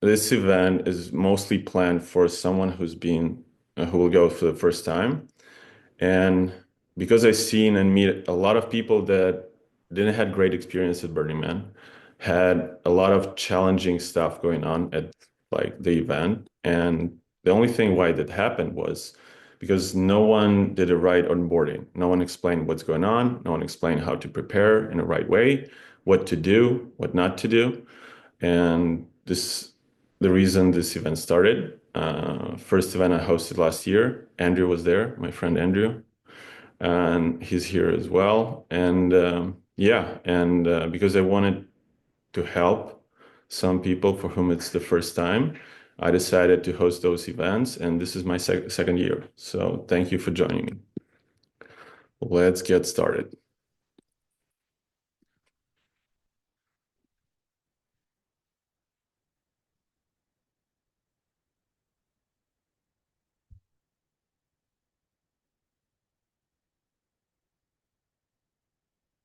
this event is mostly planned for someone who will go for the first time. And because I've seen and meet a lot of people that didn't had great experience at Burning Man, had a lot of challenging stuff going on at like the event. And the only thing why that happened was because no one did a right onboarding. No one explained what's going on. No one explained how to prepare in the right way, what to do, what not to do. And the reason this event started. First event I hosted last year, Andrew was there, my friend Andrew, and he's here as well. And yeah, and because I wanted to help some people for whom it's the first time, I decided to host those events, and this is my second year. So thank you for joining me. Let's get started.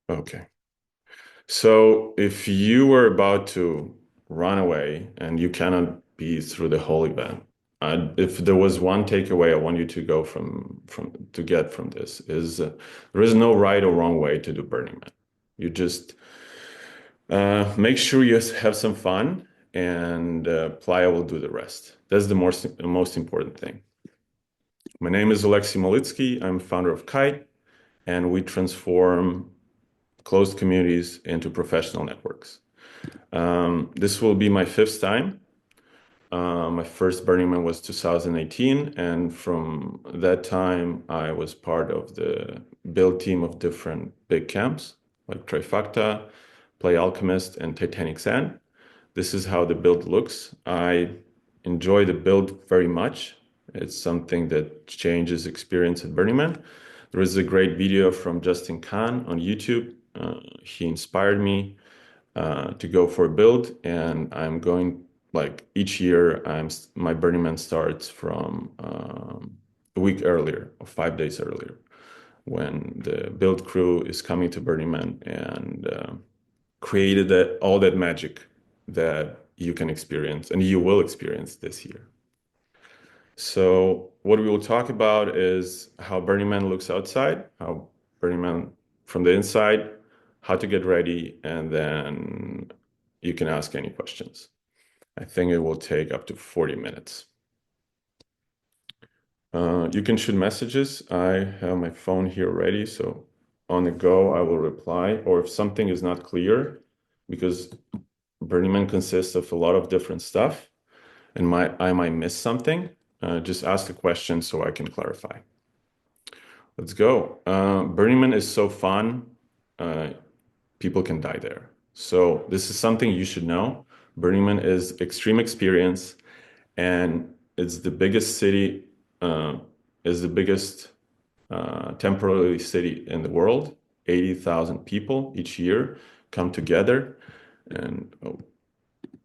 Okay. So if you were about to run away and you cannot be through the whole event, if there was one takeaway I want you to go from to get from this is there is no right or wrong way to do Burning Man. You just make sure you have some fun, and Playa will do the rest. That's the most important thing. My name is Alexei Molitsky. I'm founder of Kite, and we transform closed communities into professional networks. This will be my fifth time. My first Burning Man was 2018, and from that time, I was part of the build team of different big camps like Trifecta, Play Alchemist, and Titanic Sand. This is how the build looks. I enjoy the build very much. It's something that changes experience at Burning Man. There is a great video from Justin Khan on YouTube. He inspired me to go for a build, and I'm going like each year. My Burning Man starts from a week earlier or 5 days earlier when the build crew is coming to Burning Man and created all that magic that you can experience and you will experience this year. So what we will talk about is how Burning Man looks outside, how Burning Man from the inside, how to get ready, and then you can ask any questions. I think it will take up to 40 minutes. You can shoot messages. I have my phone here ready, so on the go, I will reply. Or if something is not clear, because Burning Man consists of a lot of different stuff, and I might miss something, just ask a question so I can clarify. Let's go. Burning Man is so fun. Uh, People can die there. So this is something you should know. Burning Man is extreme experience, and it's the biggest city, is the biggest temporary city in the world. 80,000 people each year come together, and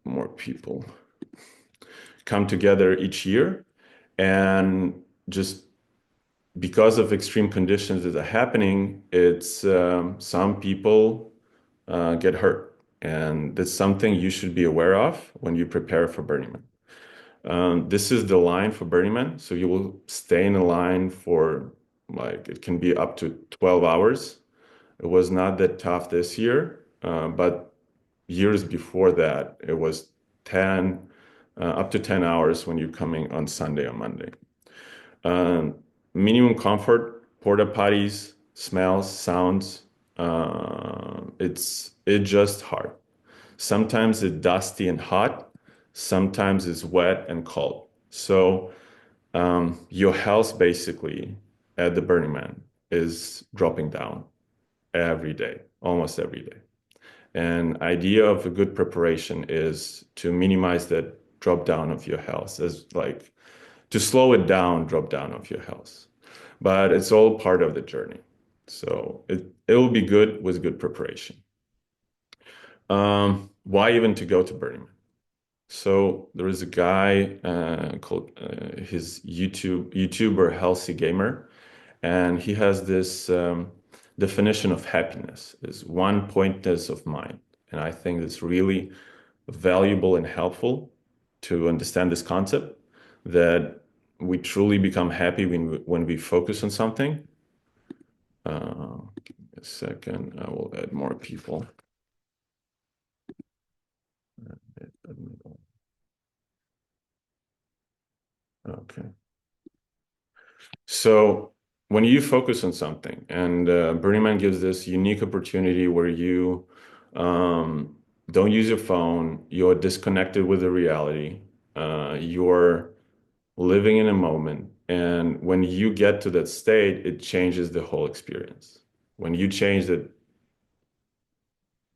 more people come together each year. And just because of extreme conditions that are happening, it's some people get hurt. And that's something you should be aware of when you prepare for Burning Man. This is the line for Burning Man. So you will stay in the line for like, it can be up to 12 hours. It was not that tough this year, but years before that, it was 10, up to 10 hours when you're coming on Sunday or Monday. Um, Minimum comfort, porta potties, smells, sounds. It's just hard. Sometimes it's dusty and hot. Sometimes it's wet and cold. So your health basically at the Burning Man is dropping down every day, almost every day. And idea of a good preparation is to minimize that drop down of your health, as like to slow it down, drop down of your health. But it's all part of the journey. So it will be good with good preparation. Why even to go to Burning Man? So there is a guy called his YouTuber Healthy Gamer, and he has this definition of happiness is one pointness of mind, and I think it's really valuable and helpful. to understand this concept that we truly become happy when we focus on something. Give me a second, I will add more people. Okay. So when you focus on something, and Burning Man gives this unique opportunity where you um, don't use your phone, you're disconnected with the reality, you're living in a moment. And when you get to that state, it changes the whole experience. When you change that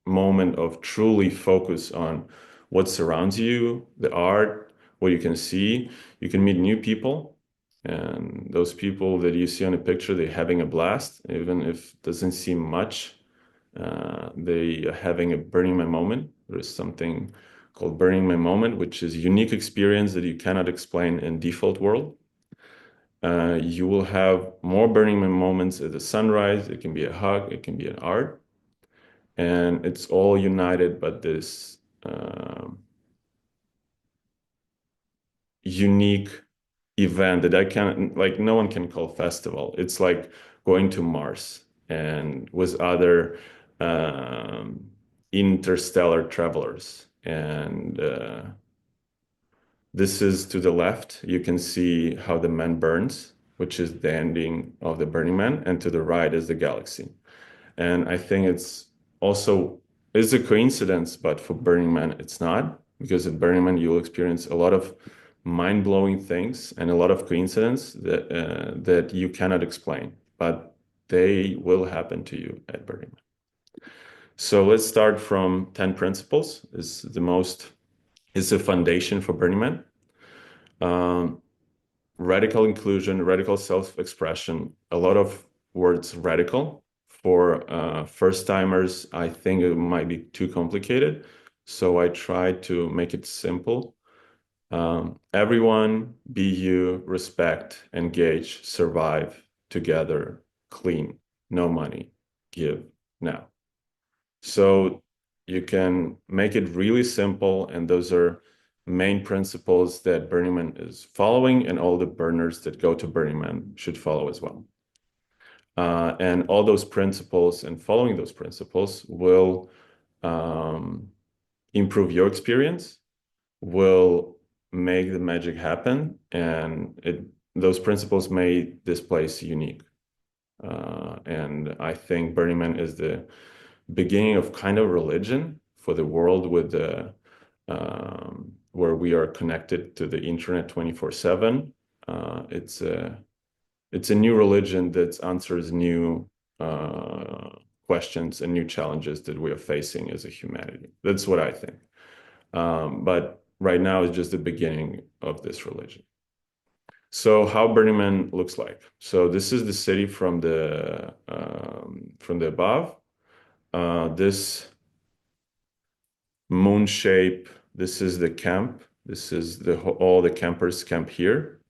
moment of truly focus on what surrounds you, the art, what you can see, you can meet new people. And those people that you see on a picture, they're having a blast, even if it doesn't seem much. They are having a Burning Man moment. There is something called Burning Man moment, which is a unique experience that you cannot explain in default world. You will have more Burning Man moments at the sunrise. It can be a hug, it can be an art, and it's all united by this unique event that I can like no one can call festival. It's like going to Mars and with other um, interstellar travelers. And this is to the left. You can see how the man burns, which is the ending of the Burning Man, and to the right is the galaxy. And I think it's a coincidence, but for Burning Man, it's not, because at Burning Man you'll experience a lot of mind-blowing things and a lot of coincidence that you cannot explain, but they will happen to you at Burning Man. So let's start from 10 principles. Is the foundation for Burning Man. Um, Radical inclusion, radical self-expression, a lot of words radical. For first timers, I think it might be too complicated. So I try to make it simple. Everyone, be you, respect, engage, survive, together, clean, no money, give now. So you can make it really simple, and those are main principles that Burning Man is following, and all the burners that go to Burning Man should follow as well. And all those principles and following those principles will um, improve your experience, will make the magic happen, and those principles made this place unique. And I think Burning Man is the beginning of kind of religion for the world with the where we are connected to the internet 24/7. It's a new religion that answers new questions and new challenges that we are facing as a humanity. That's what I think. But right now is just the beginning of this religion. So how Burning Man looks like. So this is the city from the above. This moon shape, this is the camp. This is all the campers camp here.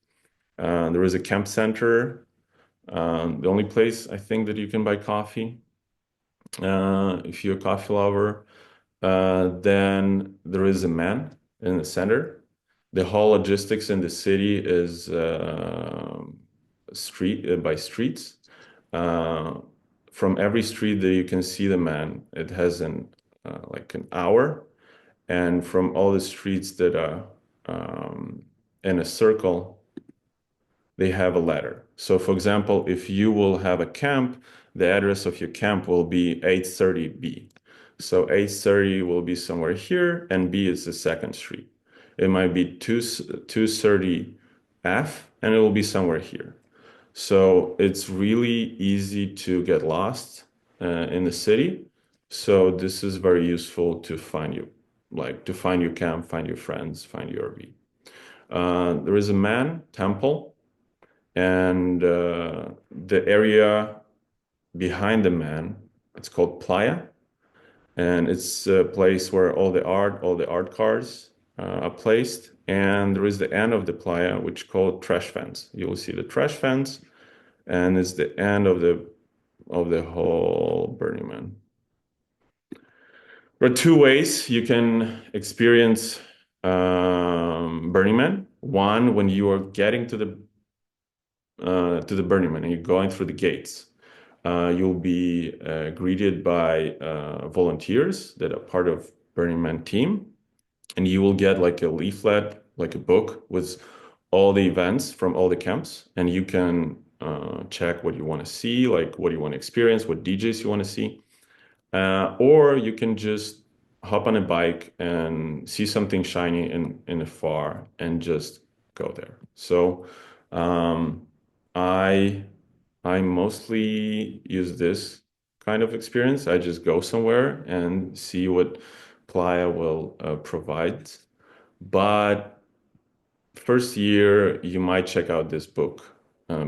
There is a camp center. The only place I think that you can buy coffee, if you're a coffee lover. Then there is a man in the center. The whole logistics in the city is by streets. Uh, from every street that you can see the man, it has like an hour, and from all the streets that are in a circle, they have a ladder. So for example, if you will have a camp, the address of your camp will be 830B. So 830 will be somewhere here, and B is the second street. It might be 230F, and it will be somewhere here. So it's really easy to get lost in the city. So this is very useful to find you, like to find your camp, find your friends, find your RV. There is a man temple, and the area behind the man, it's called Playa, and it's a place where all the art cars are placed. And there is the end of the Playa, which called trash fence. You will see the trash fence, and it's the end of the whole Burning Man. There are two ways you can experience Burning Man. One, when you are getting to the Burning Man and you're going through the gates, you'll be greeted by volunteers that are part of Burning Man team, and you will get like a leaflet, like a book with all the events from all the camps, and you can check what you want to see, like what you want to experience, what DJs you want to see. Or you can just hop on a bike and see something shiny in afar and just go there. So um, I I mostly use this kind of experience. I just go somewhere and see what Playa will provide. But first year, you might check out this book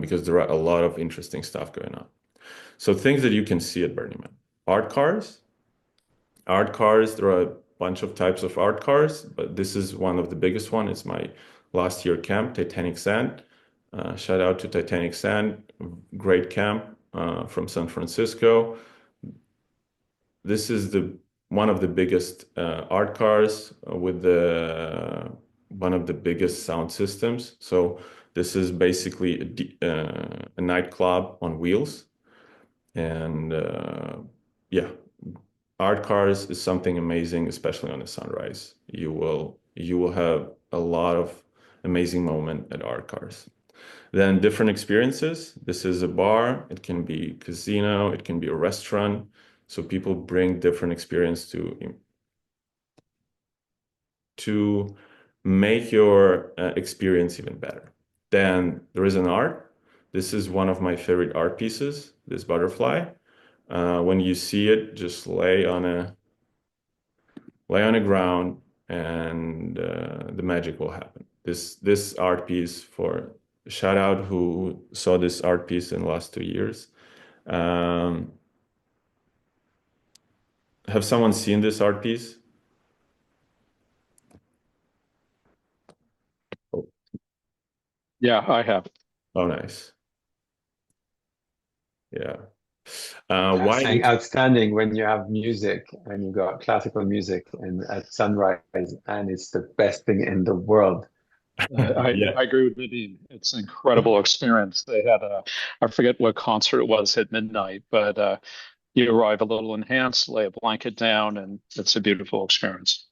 because there are a lot of interesting stuff going on. So things that you can see at Burning Man. Art cars. Art cars, there are a bunch of types of art cars, but this is one of the biggest one. It's my last year camp, Titanic Sand. Shout out to Titanic Sand, great camp from San Francisco. This is the one of the biggest art cars with the one of the biggest sound systems. So this is basically a nightclub on wheels, and yeah, art cars is something amazing, especially on a sunrise. You will have a lot of amazing moment at art cars. Then different experiences. This is a bar. It can be casino. It can be a restaurant. So people bring different experience to make your experience even better. Then there is an art. This is one of my favorite art pieces. This butterfly. When you see it, just lay on the ground, and the magic will happen. This art piece, for shout out who saw this art piece in the last 2 years. Um, have someone seen this art piece? Oh, Yeah, I have. oh, nice. Yeah. I Why? saying outstanding when you have music and you got classical music and at sunrise and it's the best thing in the world. Yeah. I agree with Nadine. It's an incredible experience. They had I forget what concert it was at midnight, but you arrive a little enhanced, lay a blanket down, and it's a beautiful experience.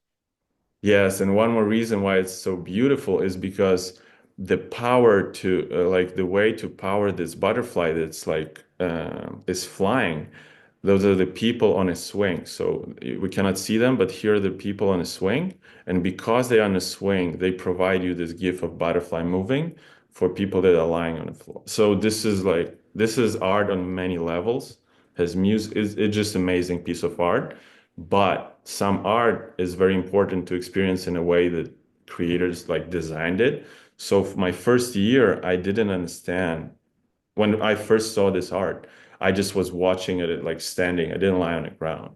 Yes, and one more reason why it's so beautiful is because the power to like the way to power this butterfly that's like is flying. Those are the people on a swing. So we cannot see them, but here are the people on a swing. And because they're on a swing, they provide you this gift of butterfly moving for people that are lying on the floor. So this is art on many levels. Has music is it's just amazing piece of art. But some art is very important to experience in a way that creators like designed it. So my first year, I didn't understand when I first saw this art. I just was watching it like standing. I didn't lie on the ground.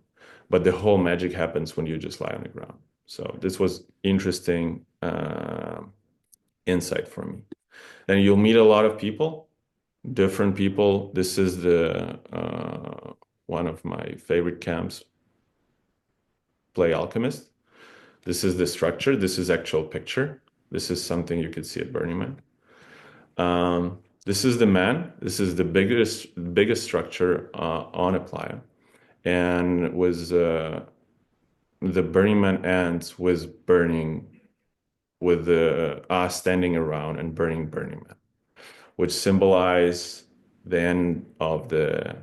But the whole magic happens when you just lie on the ground. So this was interesting insight for me. And you'll meet a lot of people, different people. This is the one of my favorite camps, Play Alchemist. This is the structure. This is actual picture. This is something you could see at Burning Man. This is the man. This is the biggest structure on a playa, and was the Burning Man ends was burning with the standing around and Burning Man, which symbolize the end of the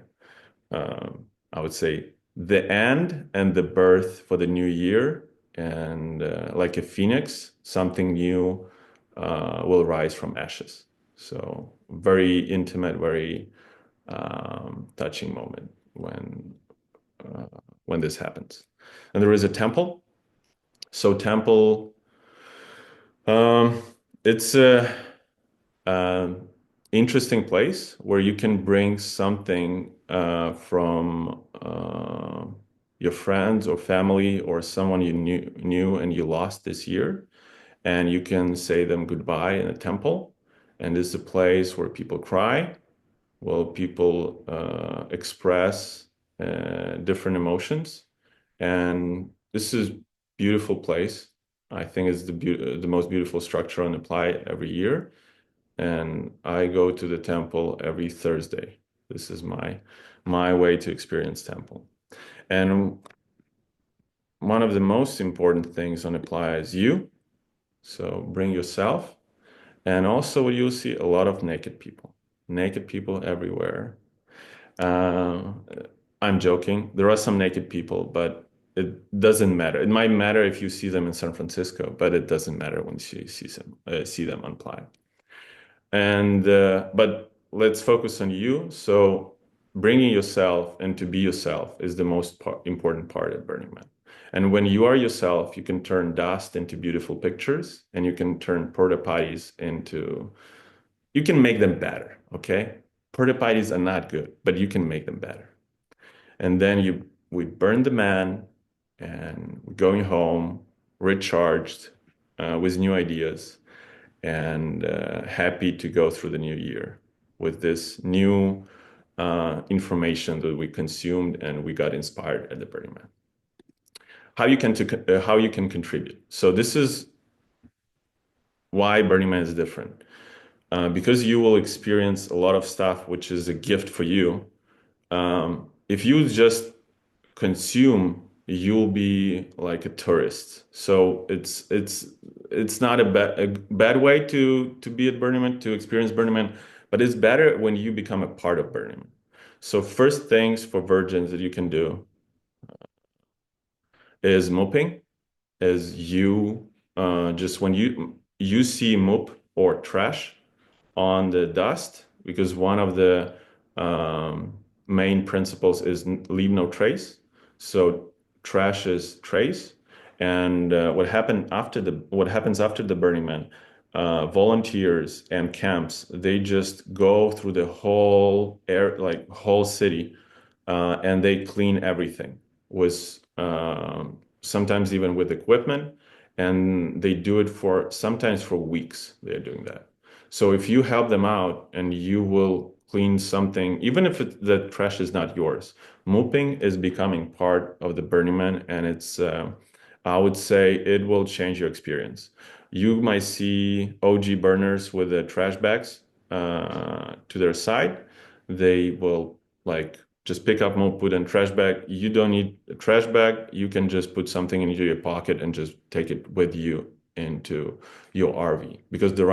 I would say the end and the birth for the new year, and like a phoenix, something new will rise from ashes. So very intimate, very touching moment uh, when this happens. And there is a temple. So temple, it's a interesting place where you can bring something from your friends or family or someone you knew and you lost this year, and you can say them goodbye in a temple. And it's a place where people cry, where people express different emotions, and this is beautiful place. I think it's the most beautiful structure on the planet every year. And I go to the temple every Thursday. This is my way to experience temple. And one of the most important things on the playa is you. So bring yourself. And also you'll see a lot of naked people everywhere. Uh, I'm joking. There are some naked people, but it doesn't matter. It might matter if you see them in San Francisco, but it doesn't matter when you see them on playa. And but let's focus on you. So bringing yourself and to be yourself is the most important part at Burning Man. And when you are yourself, you can turn dust into beautiful pictures, and you can turn porta potties into, you can make them better. Okay, porta potties are not good, but you can make them better. And then we burn the man, and we're going home recharged with new ideas and happy to go through the new year with this new information that we consumed and we got inspired at the Burning Man. How you can contribute. So this is why Burning Man is different. Because you will experience a lot of stuff which is a gift for you. If you just consume, you'll be like a tourist. So it's not a bad way to be at Burning Man, to experience Burning Man, but it's better when you become a part of Burning Man. So first things for virgins that you can do is mopping, is you just when you see mop or trash on the dust, because one of the main principles is leave no trace. So trash is trace. And what happens after the Burning Man, volunteers and camps, they just go through the whole like whole city, and they clean everything with sometimes even with equipment, and they do it for sometimes for weeks. They're doing that. So if you help them out and you will clean something, even if the trash is not yours, mopping is becoming part of the Burning Man, and it's I would say it will change your experience. You might see OG burners with the trash bags to their side. They will like just pick up mop, put in trash bag. You don't need a trash bag. You can just put something into your pocket and just take it with you into your RV, because there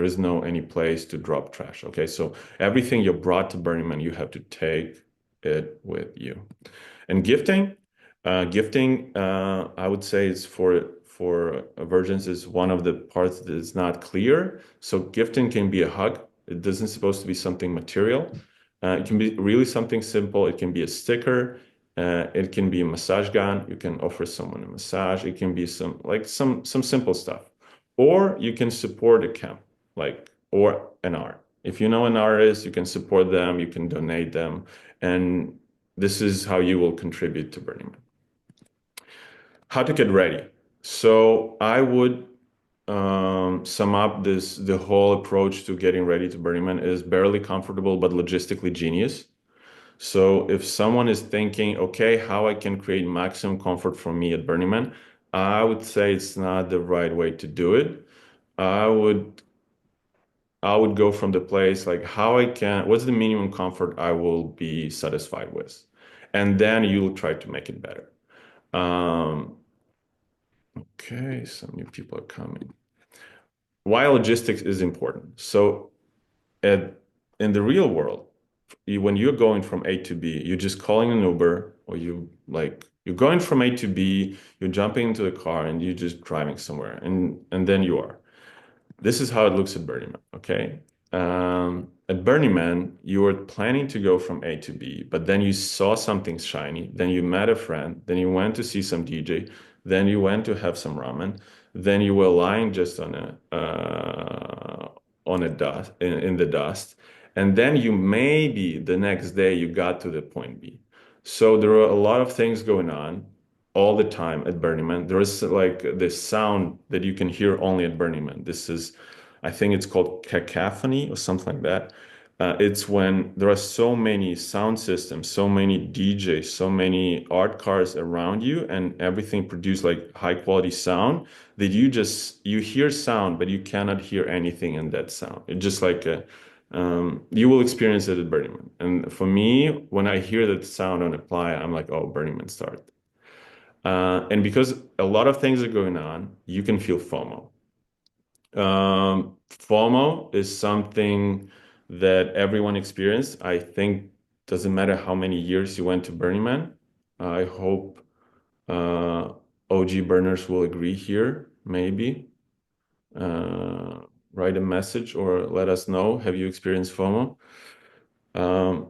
is no any place to drop trash. Okay, so everything you brought to Burning Man, you have to take it with you. And gifting, I would say is for virgins is one of the parts that is not clear. So gifting can be a hug. It doesn't supposed to be something material. It can be really something simple. It can be a sticker. It can be a massage gun. You can offer someone a massage. It can be some simple stuff, or you can support a camp, like or an art. If you know an artist, you can support them. You can donate them, and this is how you will contribute to Burning Man. How to get ready. So I would sum up the whole approach to getting ready to Burning Man is barely comfortable but logistically genius. So if someone is thinking, okay, how I can create maximum comfort for me at Burning Man, I would say it's not the right way to do it. I would I would go from the place like what's the minimum comfort I will be satisfied with? And then you'll try to make it better. Um, okay, some new people are coming. Why logistics is important. So at, in the real world, when you're going from A to B, you're just calling an Uber, or you're going from A to B, you're jumping into the car and you're just driving somewhere, and then you are. This is how it looks at Burning Man, okay? At Burning Man, you were planning to go from A to B, but then you saw something shiny, then you met a friend, then you went to see some DJ, then you went to have some ramen, then you were lying just on a dust in the dust, and then you maybe the next day you got to the point B. So there are a lot of things going on all the time at Burning Man. There is like this sound that you can hear only at Burning Man. I think it's called cacophony or something like that. It's when there are so many sound systems, so many DJs, so many art cars around you, and everything produce like high quality sound that you hear sound, but you cannot hear anything in that sound. It's just like you will experience it at Burning Man. And for me, when I hear that sound on a playa, I'm like, oh, Burning Man start. And because a lot of things are going on, you can feel FOMO. FOMO is something that everyone experienced. I think doesn't matter how many years you went to Burning Man. I hope uh, OG burners will agree here. Maybe uh, write a message or let us know. Have you experienced FOMO? Um,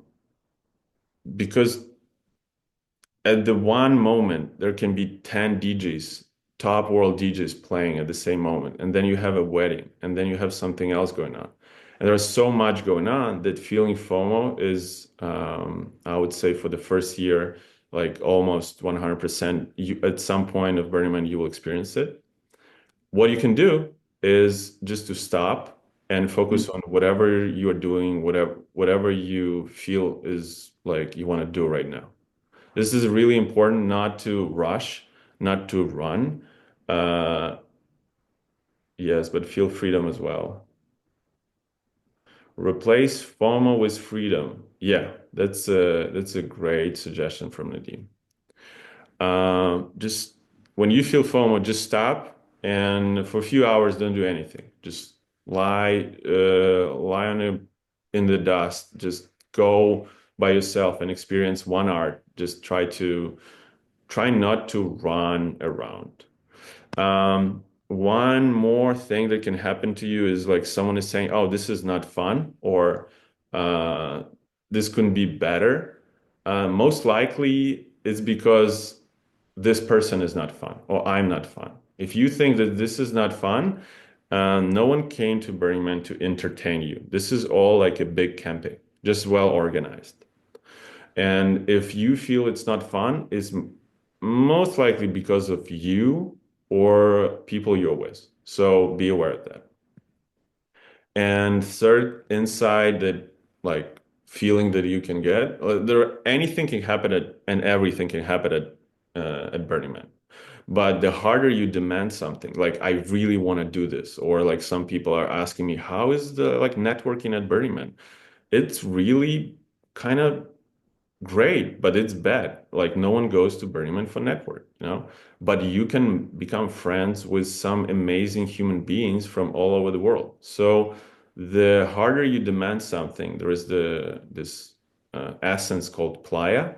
because at the one moment there can be 10 DJs, top world DJs playing at the same moment, and then you have a wedding, and then you have something else going on, and there's so much going on that feeling FOMO is, I would say, for the first year, like almost 100%. You, at some point of Burning Man, you will experience it. What you can do is just to stop and focus on whatever you are doing, whatever you feel is like you want to do right now. This is really important, not to rush, not to run. Uh, yes, but feel freedom as well. Replace FOMO with freedom. Yeah, that's a great suggestion from Nadim. Just when you feel FOMO, just stop and for a few hours don't do anything. Just lie in the dust. Just go by yourself and experience one art. Just try not to run around. One more thing that can happen to you is like someone is saying, "Oh, this is not fun," or uh, "This couldn't be better." Most likely, it's because this person is not fun or I'm not fun. If you think that this is not fun, no one came to Burning Man to entertain you. This is all like a big camping, just well organized. And if you feel it's not fun, it's most likely because of you or people you're with. So be aware of that. And third, inside that like feeling that you can get, anything can happen and everything can happen at Burning Man. But the harder you demand something, like I really want to do this, or like some people are asking me, how is the like networking at Burning Man? It's really kind of great, but it's bad. Like no one goes to Burning Man for network, you know? But you can become friends with some amazing human beings from all over the world. So the harder you demand something, there is this essence called playa,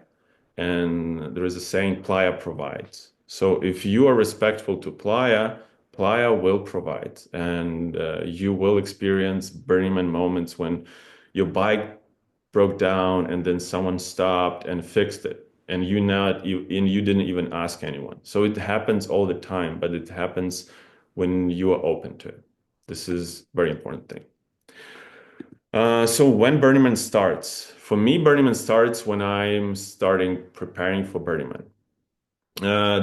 and there is a saying playa provides. So if you are respectful to playa, playa will provide, and you will experience Burning Man moments when your bike broke down and then someone stopped and fixed it and you didn't even ask anyone. So it happens all the time, but it happens when you are open to it. This is very important thing. So when Burning Man starts, for me, Burning Man starts when I'm starting preparing for Burning Man.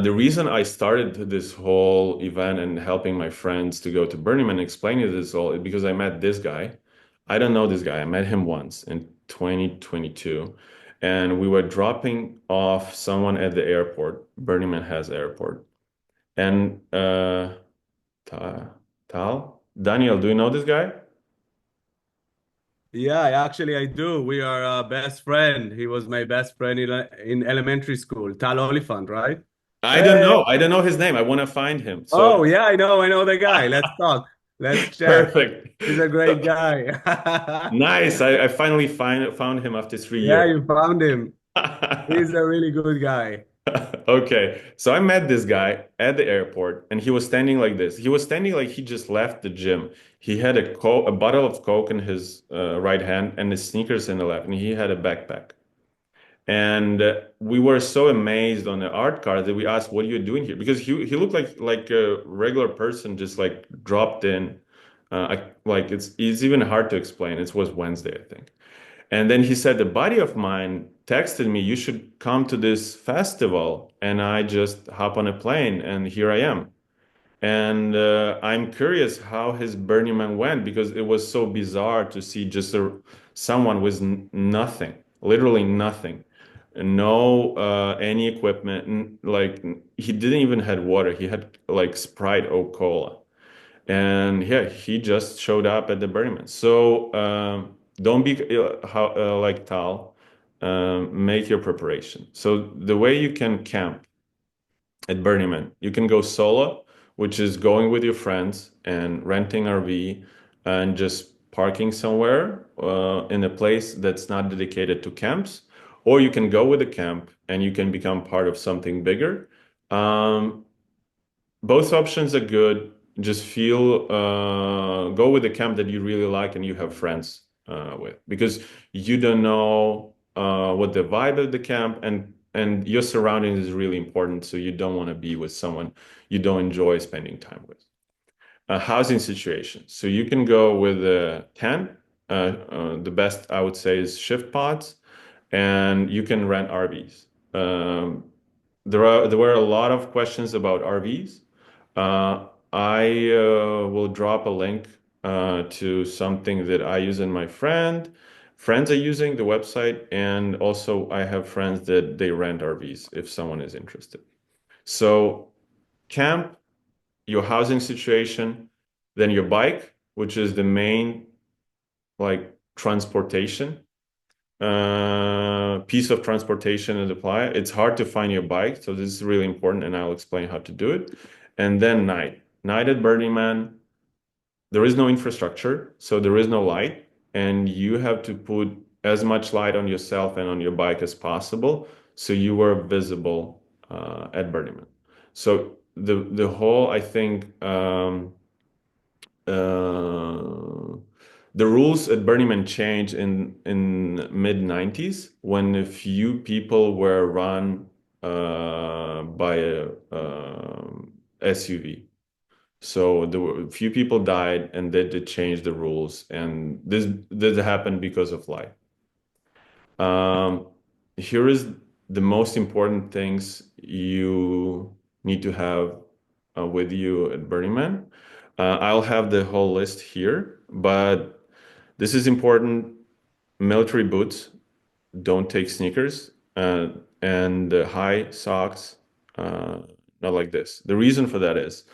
The reason I started this whole event and helping my friends to go to Burning Man and explaining this all is because I met this guy. I don't know this guy. I met him once in 2022, and we were dropping off someone at the airport. Burning Man has airport. And Tal, Daniel, do you know this guy? Yeah, actually, I do. We are best friend. He was my best friend in elementary school. Tal Oliphant, right? I don't Hey. know. I don't know his name. I want to find him. So Oh, yeah, I know the guy. Let's talk. Let's chat. perfect. He's a great So guy. nice. I finally found him after 3 years. Yeah, you found him. He's a really good guy. Okay, so I met this guy at the airport, and he was standing like this. He was standing like he just left the gym. He had a bottle of Coke in his right hand and his sneakers in the left, and he had a backpack. And we were so amazed on the art card that we asked, "What are you doing here?" Because he looked like a regular person, just like dropped in. Like it's even hard to explain. It was Wednesday, I think. And then he said, a buddy of mine texted me, you should come to this festival. And I just hop on a plane and here I am. And I'm curious how his Burning Man went because it was so bizarre to see just someone with nothing, literally nothing, no any equipment. Like he didn't even had water. He had like Sprite or cola, and yeah, he just showed up at the Burning Man. So don't be like Tal. Make your preparation. So the way you can camp at Burning Man. You can go solo, which is going with your friends and renting RV and just parking somewhere in a place that's not dedicated to camps. Or you can go with a camp and you can become part of something bigger. Um, both options are good. Just go with the camp that you really like and you have friends with, because you don't know what the vibe of the camp and your surroundings is really important. So you don't want to be with someone you don't enjoy spending time with. A housing situation. So you can go with a tent. The best I would say is shift pods, and you can rent RVs. Um, there were a lot of questions about RVs. I will drop a link to something that I use and my friends are using the website, and also I have friends that they rent RVs if someone is interested. So camp, your housing situation, then your bike, which is the main like transportation piece of transportation and apply. It's hard to find your bike, so this is really important, and I'll explain how to do it. And then night at Burning Man, there is no infrastructure, so there is no light, and you have to put as much light on yourself and on your bike as possible, so you were visible at Burning Man. So the whole, I think, uh, the rules at Burning Man changed in mid 90s when a few people were run by a SUV. So there were a few people died, and they did change the rules, and this happened because of light. Um, Here is the most important things you need to have with you at Burning Man. I'll have the whole list here, but this is important. Military boots, don't take sneakers, and high socks, uh, not like this. The reason for that is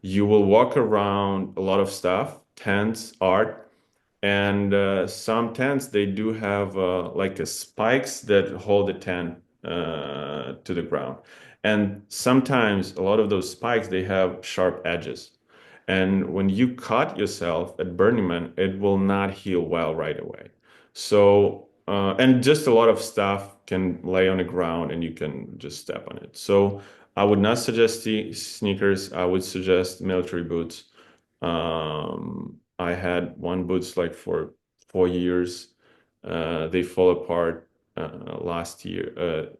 you will walk around a lot of stuff, tents, art, and some tents, they do have like spikes that hold the tent to the ground. And sometimes a lot of those spikes, they have sharp edges. And when you cut yourself at Burning Man, it will not heal well right away. So, and just a lot of stuff can lay on the ground and you can just step on it. So I would not suggest sneakers. I would suggest military boots. I had one boots like for 4 years. They fall apart last year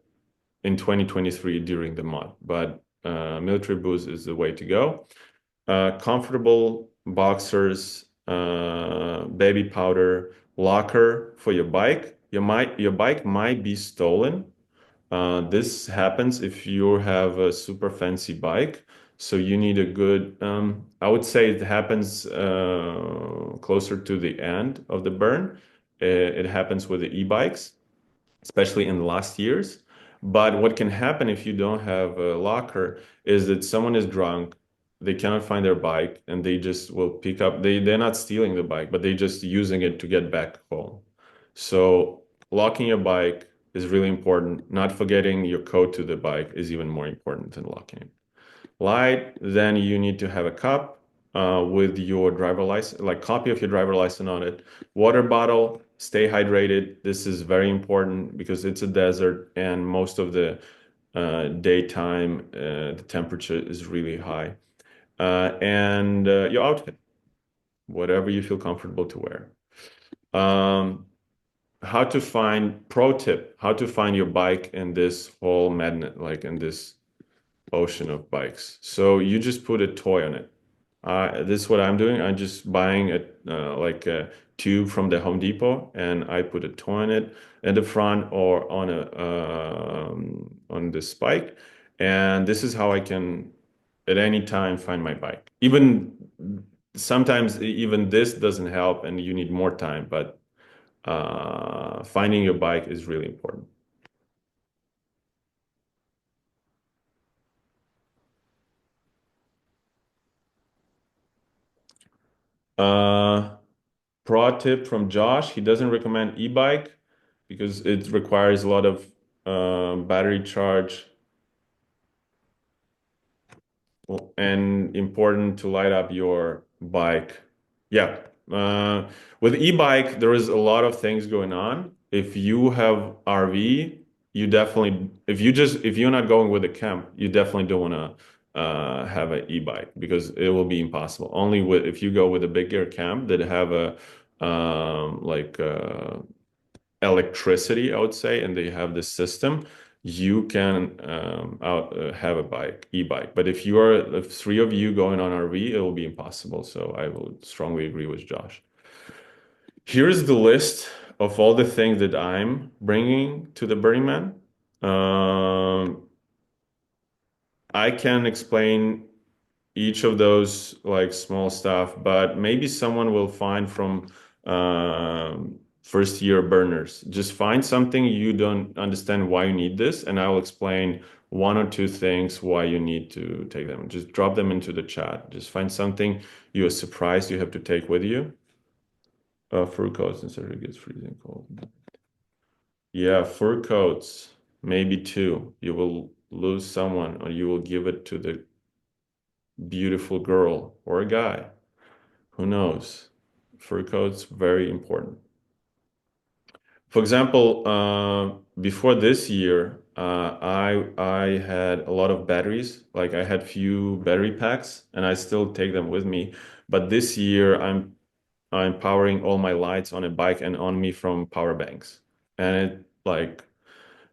in 2023 during the month. But military boots is the way to go. Comfortable boxers, baby powder, locker for your bike. Your bike might be stolen. This happens if you have a super fancy bike. So you need a good, I would say it happens closer to the end of the burn. It happens with the e-bikes, especially in the last years. But what can happen if you don't have a locker is that someone is drunk, they cannot find their bike, and they just will pick up, they're not stealing the bike, but they're just using it to get back home. So locking your bike is really important. Not forgetting your code to the bike is even more important than locking it. Light, then you need to have a cup with your driver license, like copy of your driver license on it. Water bottle, stay hydrated. This is very important because it's a desert and most of the daytime, the temperature is really high. And your outfit, whatever you feel comfortable to wear. Pro tip, how to find your bike in this whole madness, like in this ocean of bikes. So you just put a toy on it. This is what I'm doing. I'm just buying like a tube from the Home Depot, and I put a toy on it in the front or on the spike. And this is how I can at any time find my bike. Even sometimes even this doesn't help and you need more time, but finding your bike is really important. Uh, Pro tip from Josh, he doesn't recommend e-bike because it requires a lot of battery charge and important to light up your bike. Yeah. With e-bike, there is a lot of things going on. If you have RV, you definitely, if you're not going with a camp, you definitely don't want to have an e-bike because it will be impossible. Only with if you go with a bigger camp that have a like electricity, I would say, and they have this system, you can have a bike, e-bike. But if three of you going on RV, it will be impossible. So I will strongly agree with Josh. Here's the list of all the things that I'm bringing to the Burning Man. I can explain each of those like small stuff, but maybe someone will find from first year burners. Just find something you don't understand why you need this, and I will explain one or two things why you need to take them. Just drop them into the chat. Just find something you are surprised you have to take with you. Fur coats instead it gets freezing cold. Yeah, fur coats, maybe two. You will lose someone, or you will give it to the beautiful girl or a guy. Who knows? Fur coats, very important. For example, before this year, I had a lot of batteries. Like I had few battery packs, and I still take them with me. But this year, I'm powering all my lights on a bike and on me from power banks, and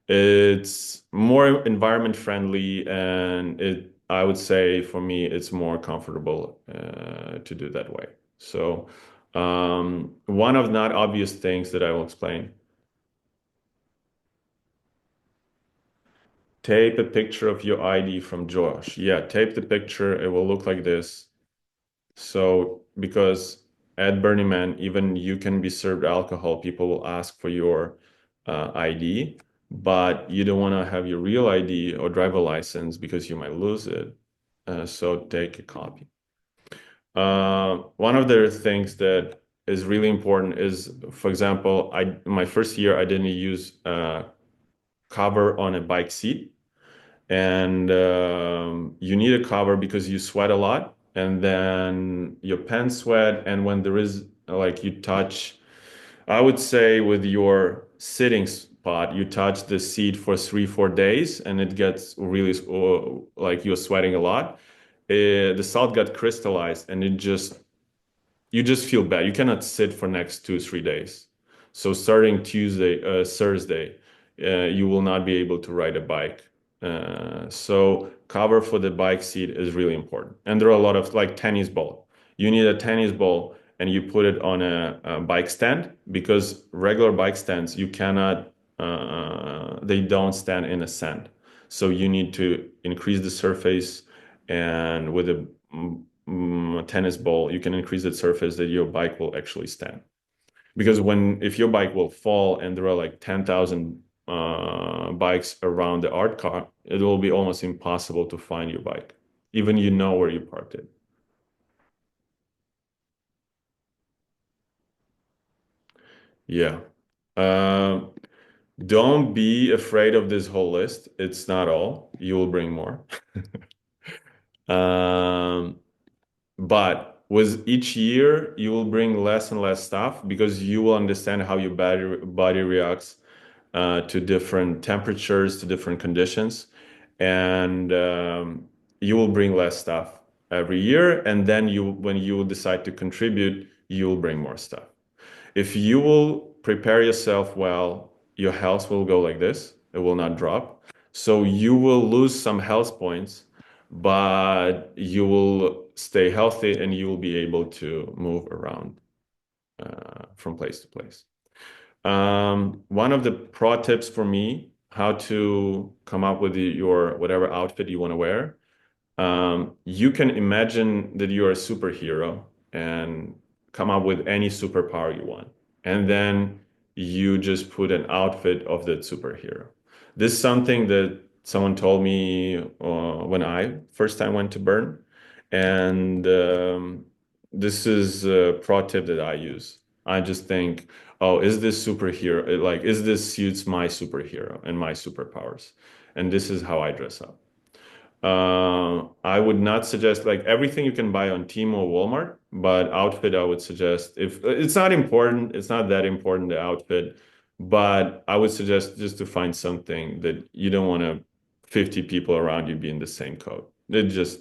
it's more environment friendly, and I would say for me, it's more comfortable to do that way. So, one of not obvious things that I will explain, tape a picture of your ID from Josh. Yeah, tape the picture. It will look like this. So, because at Burning Man, even you can be served alcohol, people will ask for your ID, but you don't want to have your real ID or driver license because you might lose it. So take a copy. One of the things that is really important is, for example, my first year I didn't use cover on a bike seat, and you need a cover because you sweat a lot, and then your pants sweat, and when there is like you touch, I would say with your sitting spot, you touch the seat for 3, 4 days, and it gets really like you're sweating a lot. The salt got crystallized, and you just feel bad. You cannot sit for next 2, 3 days. So starting Thursday, you will not be able to ride a bike. So cover for the bike seat is really important. And there are a lot of like tennis ball. You need a tennis ball and you put it on a bike stand because regular bike stands, you cannot, they don't stand in a sand. So you need to increase the surface, and with a tennis ball, you can increase the surface that your bike will actually stand. Because if your bike will fall and there are like 10,000 bikes around the art car, it will be almost impossible to find your bike, even you know where you parked it. Yeah. Um, don't be afraid of this whole list. It's not all. You will bring more. Um, But with each year, you will bring less and less stuff because you will understand how your body reacts to different temperatures, to different conditions, and you will bring less stuff every year. And then when you decide to contribute, you will bring more stuff. If you will prepare yourself well, your health will go like this. It will not drop. So you will lose some health points, but you will stay healthy and you will be able to move around from place to place. One of the pro tips for me, how to come up with your whatever outfit you want to wear. You can imagine that you are a superhero and come up with any superpower you want. And then you just put an outfit of that superhero. This is something that someone told me when I first time went to Bern. And this is a pro tip that I use. I just think, oh, is this superhero, like, is this suits my superhero and my superpowers? And this is how I dress up. I would not suggest like everything you can buy on Temu or Walmart, but outfit I would suggest if it's not important, it's not that important the outfit, but I would suggest just to find something that you don't want to 50 people around you be in the same coat. It just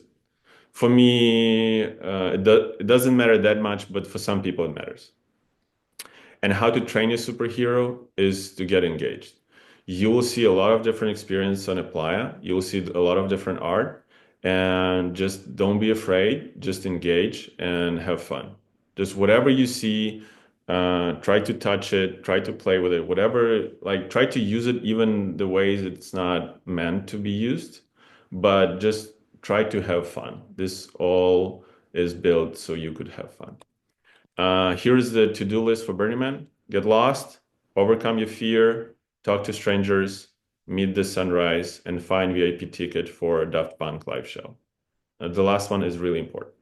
for me, it doesn't matter that much, but for some people it matters. And how to train your superhero is to get engaged. You will see a lot of different experience on a playa. You will see a lot of different art, and just don't be afraid. Just engage and have fun. Just whatever you see, try to touch it, try to play with it, whatever, like try to use it even the ways it's not meant to be used, but just try to have fun. This all is built so you could have fun. Here's the to-do list for Burning Man. Get lost, overcome your fear, talk to strangers, meet the sunrise, and find VIP ticket for a Daft Punk live show. The last one is really important.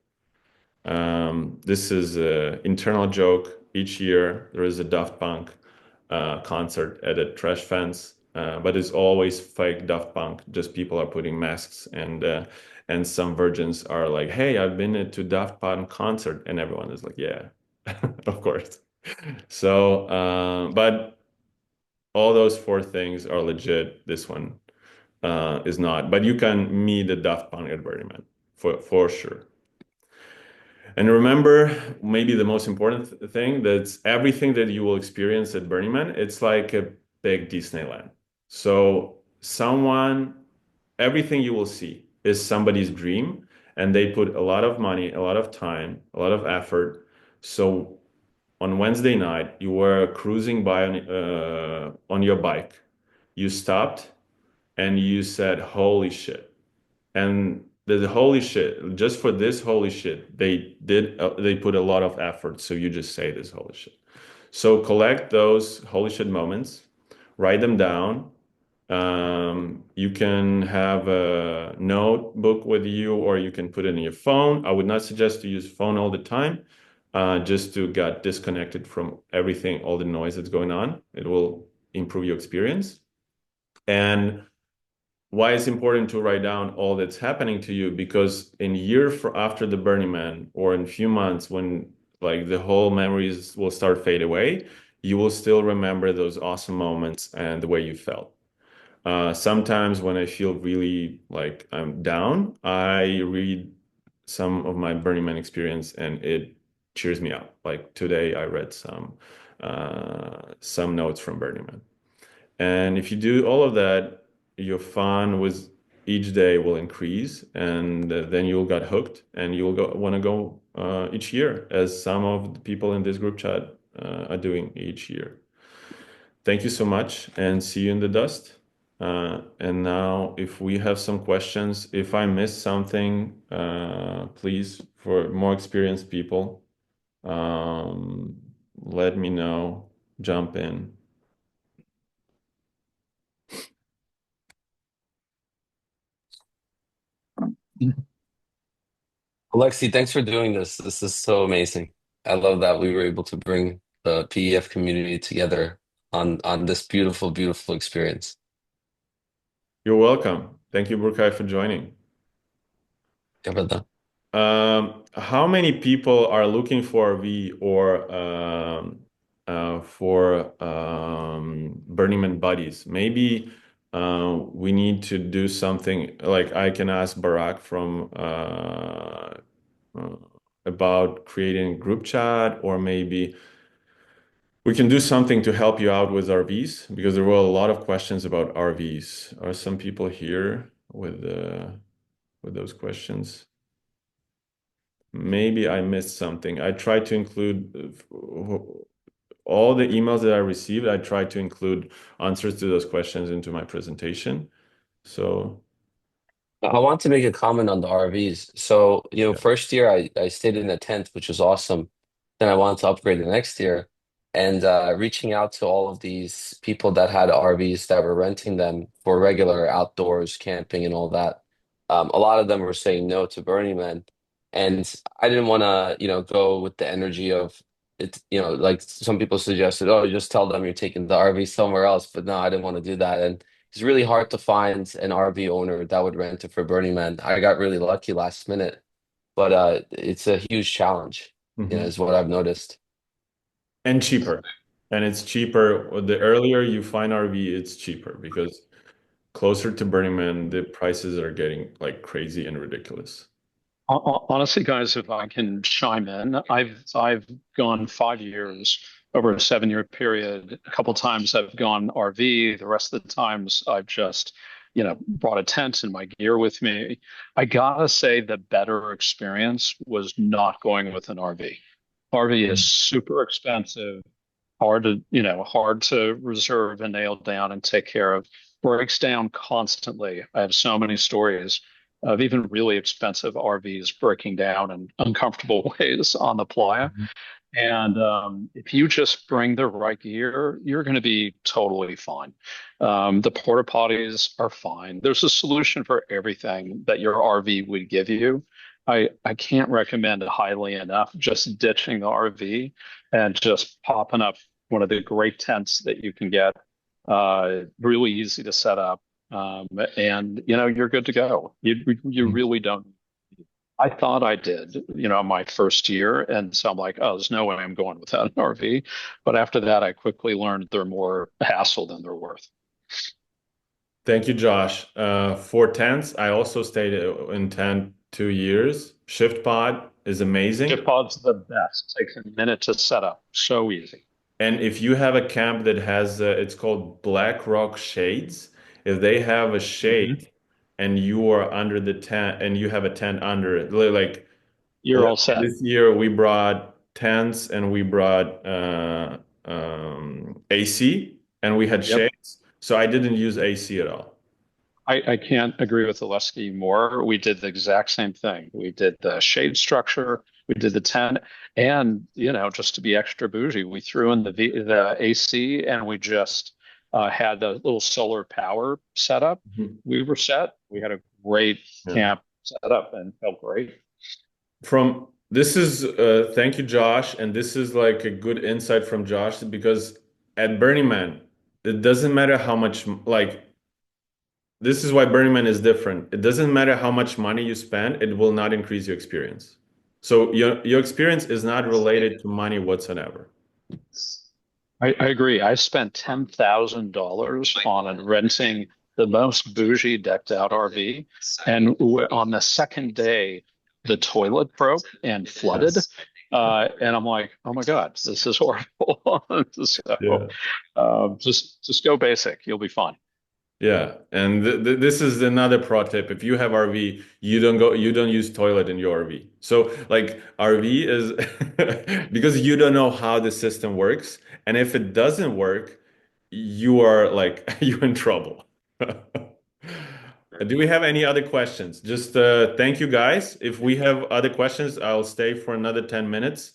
This is an internal joke. Each year there is a Daft Punk concert at a trash fence, but it's always fake Daft Punk. Just people are putting masks, and some virgins are like, "Hey, I've been to Daft Punk concert," and everyone is like, "Yeah, of course." So, but all those four things are legit. This one is not, but you can meet the Daft Punk at Burning Man for sure. And remember, maybe the most important thing, that's everything that you will experience at Burning Man, it's like a big Disneyland. So everything you will see is somebody's dream, and they put a lot of money, a lot of time, a lot of effort. So on Wednesday night, you were cruising by on your bike. You stopped and you said, "Holy shit." And the holy shit, just for this holy shit, they put a lot of effort. So you just say this holy shit. So collect those holy shit moments, write them down. You can have a notebook with you, or you can put it in your phone. I would not suggest to use phone all the time, just to get disconnected from everything, all the noise that's going on. It will improve your experience. And why it's important to write down all that's happening to you, because in after the Burning Man, or in a few months when like the whole memories will start fade away, you will still remember those awesome moments and the way you felt. Sometimes when I feel really like I'm down, I read some of my Burning Man experience and it cheers me up. Like today I read some notes from Burning Man. And if you do all of that, your fun with each day will increase, and then you'll get hooked, and you'll want to go each year, as some of the people in this group chat are doing each year. Thank you so much, and see you in the dust. And now, if we have some questions, if I missed something, please, for more experienced people, let me know, jump in. Alexi, thanks for doing this. This is so amazing. I love that we were able to bring the PEF community together on this beautiful, beautiful experience. You're welcome. Thank you, Burkai, for joining. Yeah, brother. How many people are looking for V or for Burning Man buddies? Maybe we need to do something like I can ask Barak from about creating a group chat, or maybe we can do something to help you out with RVs, because there were a lot of questions about RVs. Are some people here with those questions? Maybe I missed something. I tried to include all the emails that I received. I tried to include answers to those questions into my presentation. So I want to make a comment on the RVs. So, Yeah. first year I stayed in a tent, which was awesome. Then I wanted to upgrade the next year. And reaching out to all of these people that had RVs that were renting them for regular outdoors camping and all that. A lot of them were saying no to Burning Man. And I didn't want to, go with the energy of it, like some people suggested, oh, just tell them you're taking the RV somewhere else. But no, I didn't want to do that. And it's really hard to find an RV owner that would rent it for Burning Man. I got really lucky last minute, but it's a huge challenge, Hmm. is what I've noticed. And cheaper. And it's cheaper. The earlier you find RV, it's cheaper because closer to Burning Man, the prices are getting like crazy and ridiculous. Honestly, guys, if I can chime in, I've gone 5 years over a 7 year period. A couple times I've gone RV. The rest of the times I've just, brought a tent and my gear with me. I gotta say the better experience was not going with an RV. RV is super expensive, hard to reserve and nail down and take care of. Breaks down constantly. I have so many stories of even really expensive RVs breaking down in uncomfortable ways on the playa. Mhm. And if you just bring the right gear, you're going to be totally fine. The porta potties are fine. There's a solution for everything that your RV would give you. I can't recommend it highly enough. Just ditching the RV and just popping up one of the great tents that you can get. Really easy to set up, and you're good to go. You really don't. I thought I did, my first year. And so I'm like, oh, there's no way I'm going without an RV. But after that, I quickly learned they're more hassle than they're worth. Thank you, Josh. For tents, I also stayed in tent 2 years. Shift pod is amazing. Ship pod's the best. Takes a minute to set up. So easy. And if you have a camp that has, it's called Black Rock Shades, if they have a Hmm. shade and you are under the tent and you have a tent under it, like You're all set. this year we brought tents and we brought AC and we had Yep. shades. So I didn't use AC at all. I can't agree with Oleski more. We did the exact same thing. We did the shade structure, we did the tent, and just to be extra bougie, we threw in the AC and we just had a little solar power setup. Mhm. We were set. We had a great Yeah. camp set up and felt great. From this is thank you, Josh, and this is like a good insight from Josh because at Burning Man, it doesn't matter how much like this is why Burning Man is different. It doesn't matter how much money you spend, it will not increase your experience. So your experience is not related to money whatsoever. I agree. I spent $10,000 on renting the most bougie decked out RV. And on the second day, the toilet broke and flooded. And I'm like, oh my God, this is horrible. So Yeah. just go basic. You'll be fine. Yeah, and this is another pro tip. If you have RV, you don't use toilet in your RV. So like RV is because you don't know how the system works, and if it doesn't work, you are like you're in trouble. Do we have any other questions? Just thank you guys. If we have other questions, I'll stay for another 10 minutes.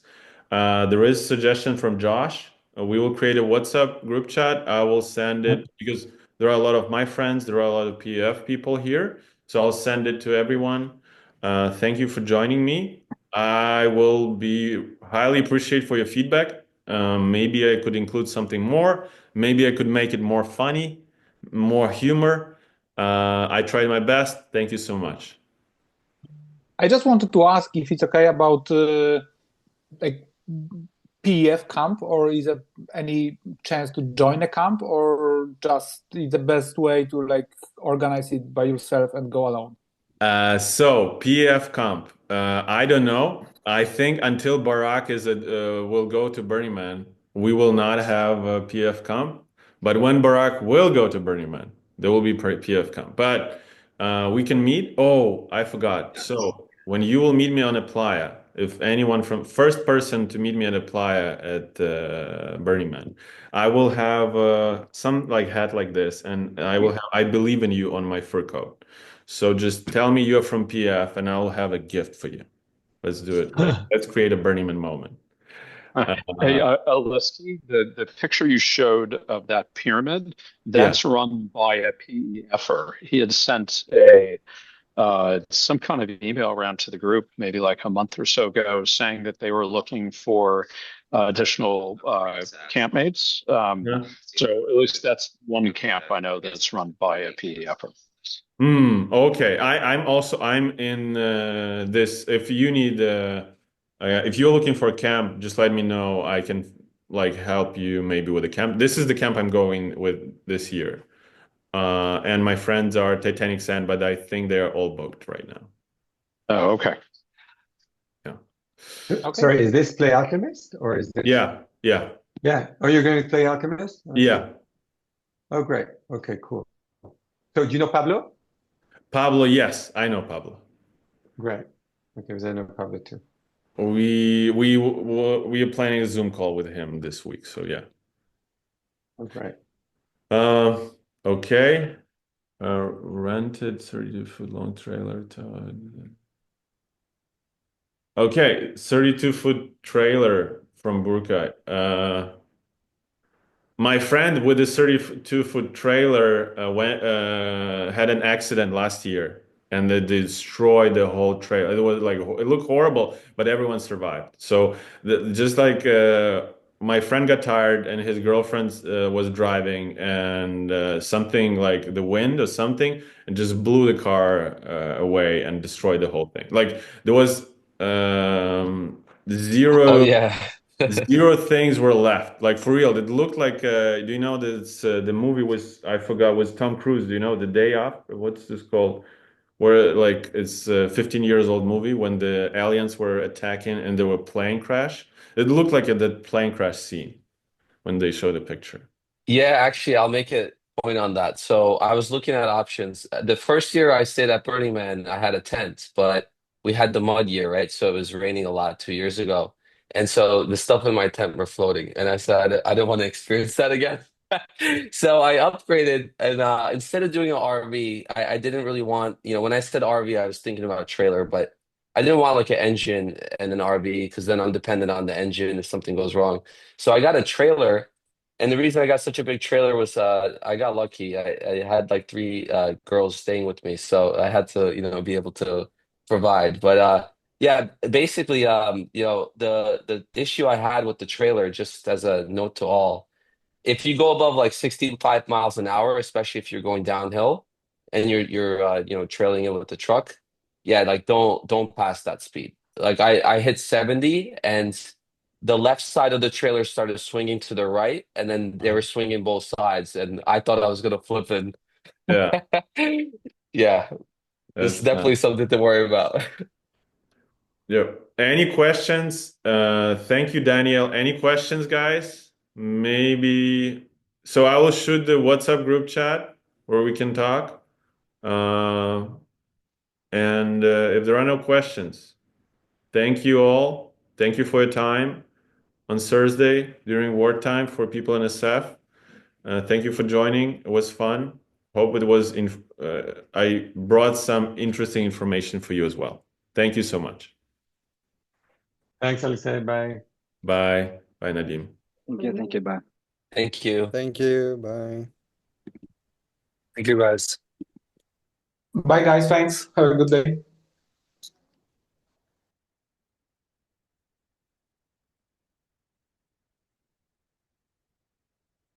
There is suggestion from Josh. We will create a WhatsApp group chat. I will send it because there are a lot of my friends, there are a lot of PF people here. So I'll send it to everyone. Thank you for joining me. I will be highly appreciate for your feedback. Maybe I could include something more. Maybe I could make it more funny, more humor. I tried my best. Thank you so much. I just wanted to ask if it's okay about like PEF camp, or is there any chance to join a camp, or just the best way to like organize it by yourself and go alone? So PF comp. I don't know. I think until Barack will go to Burning Man, we will not have a PF comp. But when Barack will go to Burning Man, there will be PF comp. But we can meet. Oh, I forgot. So when you will meet me on a playa, if anyone from first person to meet me at a playa at Burning Man, I will have some like hat like this, and I will have I believe in you on my fur coat. So just tell me you're from PF and I'll have a gift for you. Let's do it. Let's create a Burning Man moment. Hey, Aliski, the picture you showed of that pyramid, Yeah. that's run by a PEFer. He had sent a some kind of email around to the group maybe like a month or so ago saying that they were looking for additional campmates. Yeah. So at least that's one camp I know that's run by a PEFer. Okay. I'm in this. If you're looking for a camp, just let me know. I can like help you maybe with a camp. This is the camp I'm going with this year. And my friends are Titanic Sand, but I think they're all booked right now. Oh, okay. Yeah. Okay. Sorry, is this Play Alchemist or is this? Yeah. Yeah. Yeah. Oh, you're going to play Alchemist? Yeah. Oh, great. Okay, cool. So do you know Pablo? Pablo, yes, I know Pablo. Great. Okay, because I know Pablo too. We are planning a Zoom call with him this week, so yeah. Oh, great. Okay. Rented 32-foot long trailer. Okay, 32-foot trailer from Burka. My friend with this 32-foot trailer had an accident last year and they destroyed the whole trailer. It was like it looked horrible, but everyone survived. So just like my friend got tired and his girlfriend was driving and something like the wind or something and just blew the car away and destroyed the whole thing. Like there was Oh zero yeah. zero things were left. Like for real, it looked like. Do you know this? The movie was I forgot was Tom Cruise. Do you know The Day Off? What's this called? Where like it's a 15 years old movie when the aliens were attacking and there were plane crash. It looked like that plane crash scene when they showed the picture. Yeah, actually, I'll make a point on that. So I was looking at options. The first year I stayed at Burning Man, I had a tent, but we had the mud year, right? So it was raining a lot 2 years ago. And so the stuff in my tent were floating. And I said, I didn't want to experience that again. So I upgraded and instead of doing an RV, I didn't really want, when I said RV, I was thinking about a trailer, but I didn't want like an engine and an RV because then I'm dependent on the engine if something goes wrong. So I got a trailer. And the reason I got such a big trailer was I got lucky. I had like three girls staying with me, so I had to, be able to provide. But yeah, basically, the issue I had with the trailer, just as a note to all, if you go above like 65 miles an hour, especially if you're going downhill and you're trailing it with the truck, yeah, like don't pass that speed. Like I hit 70 and the left side of the trailer started swinging to the right and then they were swinging both sides and I thought I was gonna flip and Yeah, yeah, it's that's definitely something to worry about. yeah. Any questions? Thank you, Daniel. Any questions, guys? Maybe. So I will shoot the WhatsApp group chat where we can talk. Uh, and if there are no questions, thank you all. Thank you for your time on Thursday during wartime for people in SF. Thank you for joining. It was fun. Hope it was I brought some interesting information for you as well. Thank you so much. Thanks, Alexei. Bye. Bye. Bye, Nadim. Thank you. Thank you. Bye. Thank you. Thank you. Bye. Thank you, guys. Bye, guys. Thanks. Have a good day.